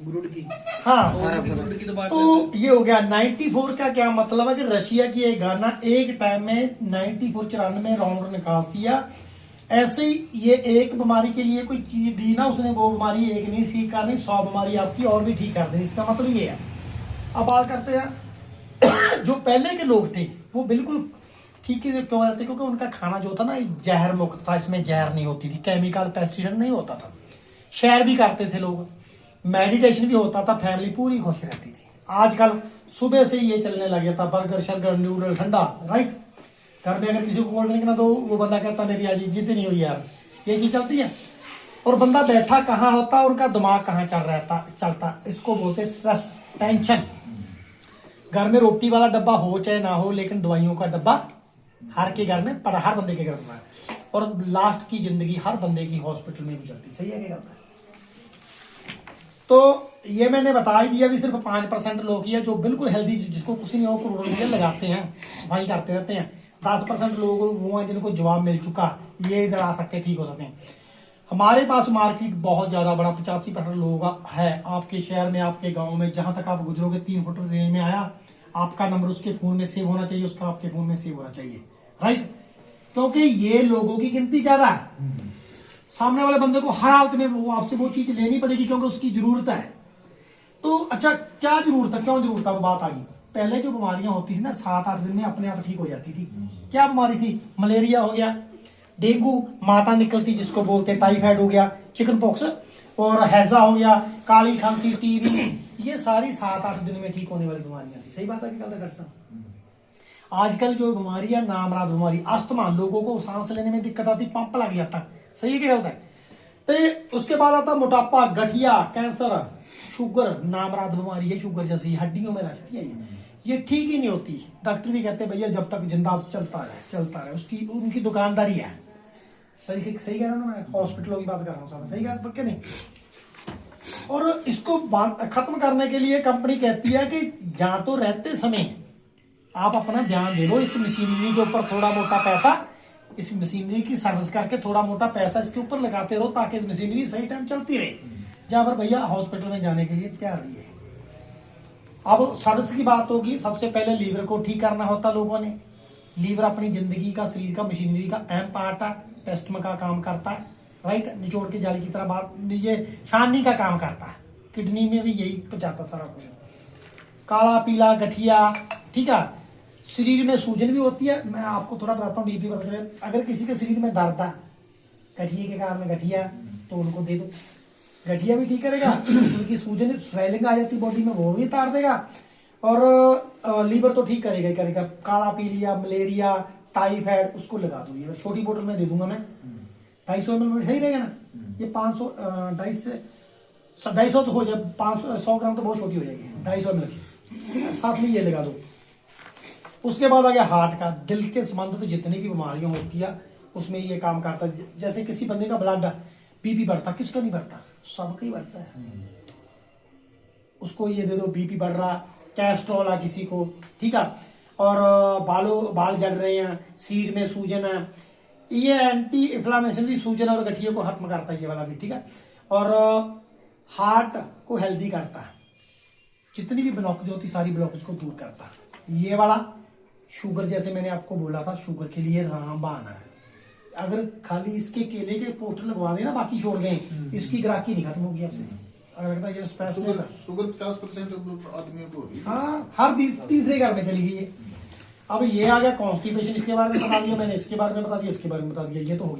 ग्रुड की। हाँ, ग्रुड की तो बात तो ये हो गया 94 का क्या मतलब है कि रशिया की एक गाना एक टाइम में 94 राउंड निकालती है। ऐसे ही ये एक बीमारी के लिए कोई चीज दी ना उसने, वो बीमारी एक नहीं ठीक करनी, 100 बीमारी आपकी और भी ठीक कर देनी। इसका मतलब ये है। अब बात करते हैं जो पहले के लोग थे वो बिल्कुल ठीक है क्यों रहते, क्योंकि उनका खाना जो था ना जहर मुक्त था, इसमें जहर नहीं होती थी, केमिकल पेस्टिसाइड नहीं होता था, शेयर भी करते थे लोग, मेडिटेशन भी होता था, फैमिली पूरी खुश रहती थी। आजकल सुबह से ये चलने लगे था बर्गर शर्गर न्यूडल ठंडा, राइट। घर में अगर किसी को कोल्ड ड्रिंक ना दो वो बंदा कहता मेरी आज इज्जत नहीं हुई यार, ये चीज चलती है। और बंदा बैठा कहाँ होता, उनका दिमाग कहाँ चल रहा था चलता, इसको बोलते स्ट्रेस, टेंशन। घर में रोटी वाला डब्बा हो चाहे ना हो, लेकिन दवाइयों का डब्बा हर के घर में, पर हर बंदे के घर में है। और लास्ट की जिंदगी हर बंदे की हॉस्पिटल में गुजरती, सही है क्या गलत है? तो ये मैंने बता ही दिया भी सिर्फ 5% लोग ही है जो बिल्कुल हेल्दी, जिसको कुछ नहीं हो करोड़ों रुपये लगाते हैं, सफाई करते रहते हैं। 10% लोग वो हैं जिनको जवाब मिल चुका, ये इधर आ सकते हैं, ठीक हो सकते हैं। हमारे पास मार्केट बहुत ज्यादा बड़ा, 85% लोग है आपके शहर में, आपके गांव में, जहां तक आप गुजरोगे 3 फुट रेंज में आया, आपका नंबर उसके फोन में सेव होना चाहिए, उसका आपके फोन में सेव होना चाहिए, राइट। क्योंकि ये लोगों की गिनती ज्यादा है, सामने वाले बंदे को हर हालत में वो आपसे वो चीज लेनी पड़ेगी क्योंकि उसकी जरूरत है। तो अच्छा क्या जरूरत है, क्यों जरूरत है, वो बात आ गई। पहले जो बीमारियां होती थी ना 7-8 दिन में अपने आप ठीक हो जाती थी। क्या बीमारी थी? मलेरिया हो गया, डेंगू, माता निकलती जिसको बोलते हैं, टाइफाइड हो गया, चिकन पॉक्स और हैजा हो गया, काली खांसी, टीबी, ये सारी 7-8 दिन में ठीक होने वाली बीमारियां थी। सही बात है कि गलत है डॉक्टर साहब? आजकल जो बीमारियां नामराद बीमारी, अस्थमा, लोगों को सांस लेने में दिक्कत आती, पंप लग जाता, सही है कि गलत है? तो उसके बाद आता मोटापा, गठिया, कैंसर, शुगर, नामराद बीमारी है, शुगर जैसी हड्डियों में रचती है ये ठीक ही नहीं होती। डॉक्टर भी कहते हैं भैया जब तक जिंदा चलता रहे, उसकी उनकी दुकानदारी है। सही कह रहा हूँ मैं, हॉस्पिटलों की बात कर रहा हूँ, सही कह क्या नहीं। और इसको खत्म करने के लिए कंपनी कहती है कि जहां तो रहते समय आप अपना ध्यान दे लो, इस मशीनरी के ऊपर थोड़ा मोटा पैसा, इस मशीनरी की सर्विस करके थोड़ा मोटा पैसा इसके ऊपर लगाते रहो ताकि इस मशीनरी सही टाइम चलती रहे। जहां पर भैया हॉस्पिटल में जाने के लिए तैयार रहिए। अब सर्विस की बात होगी, सबसे पहले लीवर को ठीक करना होता लोगों ने। लीवर अपनी जिंदगी का, शरीर का, मशीनरी का अहम पार्ट है, टेस्ट में का काम करता है, राइट। निचोड़ के जाली की तरह बाहर ये छाननी का काम करता है, किडनी में भी यही पहुंचाता सारा कुछ। काला पीला गठिया, ठीक है। शरीर में सूजन भी होती है, मैं आपको थोड़ा बताता हूँ डीपली बताते हुए। अगर किसी के शरीर में दर्द है गठिए के कारण, गठिया, तो उनको दे दो, गठिया भी ठीक करेगा, उनकी सूजन स्वेलिंग आ जाती बॉडी में वो भी उतार देगा, और लीवर तो ठीक करेगा ही करेगा। काला पीलिया, मलेरिया, टाइफाइड, उसको लगा दो। ये छोटी बोतल में दे दूंगा मैं, 250 ml में सही रहेगा ना। ये 500 250 तो हो जाए, 500 100 ग्राम तो बहुत छोटी हो जाएगी, 250 ml की, साथ में ये लगा दो। उसके बाद आ गया हार्ट का, दिल के संबंधित जितनी भी बीमारियां होती है उसमें ये काम करता है। जैसे किसी बंदे का ब्लड बीपी बढ़ता, किसका नहीं बढ़ता, सबका ही बढ़ता है, उसको ये दे दो। बीपी बढ़ रहा, कैस्ट्रोल है किसी को, ठीक है, और बाल जड़ रहे हैं, शरीर में सूजन है, ये एंटी इन्फ्लामेशनरी सूजन और गठिया को खत्म करता है ये वाला भी, ठीक है। और हार्ट को हेल्दी करता है, जितनी भी ब्लॉकेज होती सारी ब्लॉकेज को दूर करता है। ये वाला शुगर, जैसे मैंने आपको बोला था, शुगर के लिए रामबाण है। अगर खाली इसके केले के पोस्टर लगवा देना बाकी छोड़ गए, इसकी ग्राहकी नहीं खत्म होगी ऐसे। अगर ये स्पेशल शुगर 50% आदमियों को होगी, हाँ, हर तीसरे घर में चली गई है। अब ये आ गया कॉन्स्टिपेशन, इसके बारे में बता दिया मैंने, इसके बारे में बता दिया, इसके बारे में बता दिया, ये तो हो गया।